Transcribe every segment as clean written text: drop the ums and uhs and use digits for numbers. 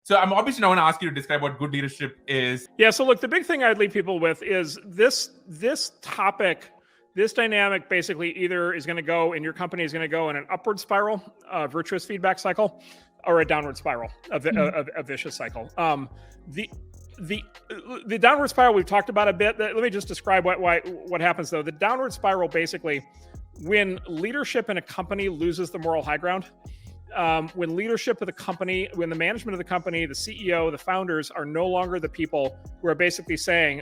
So I'm obviously not going to ask you to describe what good leadership is. Yeah. So look, the big thing I'd leave people with is this topic. This dynamic basically either is going to go, and your company is going to go in an upward spiral, virtuous feedback cycle, or a downward spiral, a vicious cycle. The downward spiral we've talked about a bit. Let me just describe what happens though. The downward spiral basically, when leadership in a company loses the moral high ground, when leadership of the company, when the management of the company, the CEO, the founders are no longer the people who are basically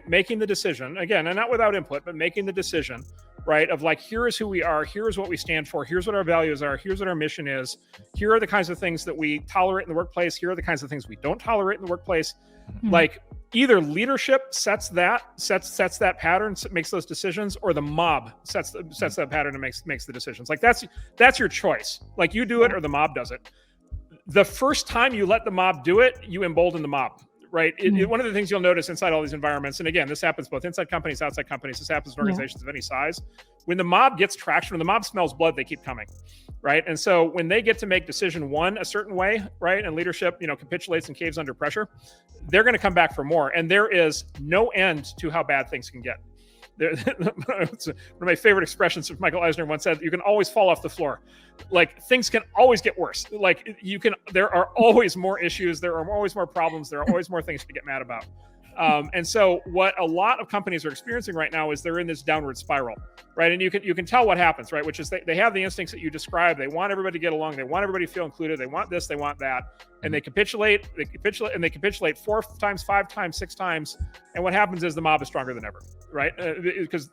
making the decision, again, and not without input, but making the decision, right? Of like, here is who we are, here is what we stand for, here's what our values are, here's what our mission is, here are the kinds of things that we tolerate in the workplace, here are the kinds of things we don't tolerate in the workplace. Like, either leadership sets that pattern, makes those decisions, or the mob sets that pattern and makes the decisions. Like, that's your choice. Like, you do it or the mob does it. The first time you let the mob do it, you embolden the mob, right? One of the things you'll notice inside all these environments, and again, this happens both inside companies, outside companies, this happens in organizations of any size. When the mob gets traction, when the mob smells blood, they keep coming, right? And so when they get to make decision one a certain way, right, and leadership, capitulates and caves under pressure, they're going to come back for more. And there is no end to how bad things can get. One of my favorite expressions of Michael Eisner once said, you can always fall off the floor. Like, things can always get worse. Like, there are always more issues. There are always more problems. There are always more things to get mad about. And so what a lot of companies are experiencing right now is they're in this downward spiral, right? And you can tell what happens, right? Which is they have the instincts that you described. They want everybody to get along. They want everybody to feel included. They want this, they want that. And they capitulate, and they capitulate 4 times, 5 times, 6 times. And what happens is the mob is stronger than ever, right? Because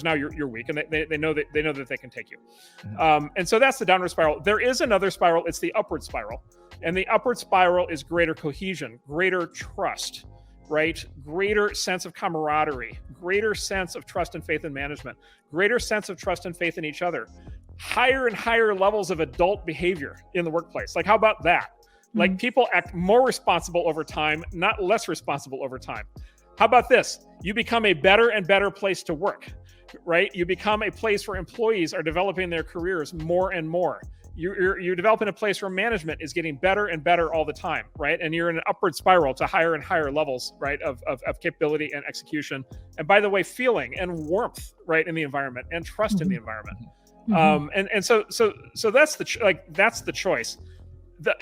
now you're weak, and they know that they can take you. And so that's the downward spiral. There is another spiral. It's the upward spiral. And the upward spiral is greater cohesion, greater trust, right? Greater sense of camaraderie, greater sense of trust and faith in management, greater sense of trust and faith in each other, higher and higher levels of adult behavior in the workplace. Like, how about that? Like, people act more responsible over time, not less responsible over time. How about this? You become a better and better place to work, right? You become a place where employees are developing their careers more and more. You're developing a place where management is getting better and better all the time, right? And you're in an upward spiral to higher and higher levels, right, of capability and execution. And by the way, feeling and warmth, right, in the environment, and trust in the environment. And so that's the choice.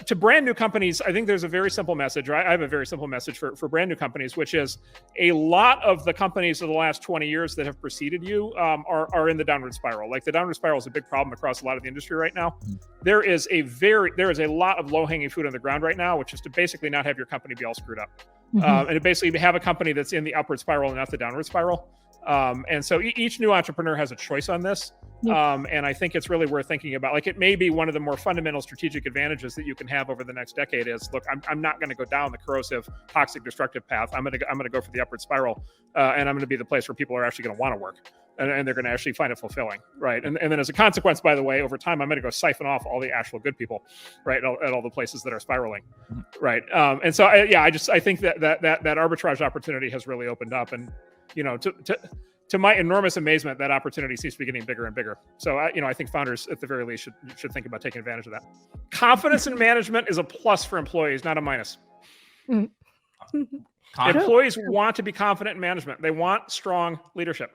To brand new companies, I think there's a very simple message, right? I have a very simple message for brand new companies, which is a lot of the companies of the last 20 years that have preceded you are in the downward spiral. Like, the downward spiral is a big problem across a lot of the industry right now. There is a lot of low-hanging fruit on the ground right now, which is to basically not have your company be all screwed up. And to basically have a company that's in the upward spiral and not the downward spiral. And so each new entrepreneur has a choice on this. And I think it's really worth thinking about. Like, it may be one of the more fundamental strategic advantages that you can have over the next decade is, look, I'm not going to go down the corrosive, toxic, destructive path. I'm going to go for the upward spiral, and I'm going to be the place where people are actually going to want to work, and they're going to actually find it fulfilling, right? And then as a consequence, by the way, over time, I'm going to go siphon off all the actual good people, right, at all the places that are spiraling, right? And so I think that arbitrage opportunity has really opened up, and to my enormous amazement, that opportunity seems to be getting bigger and bigger. So, I think founders, at the very least, should think about taking advantage of that. Confidence in management is a plus for employees, not a minus. Employees want to be confident in management. They want strong leadership.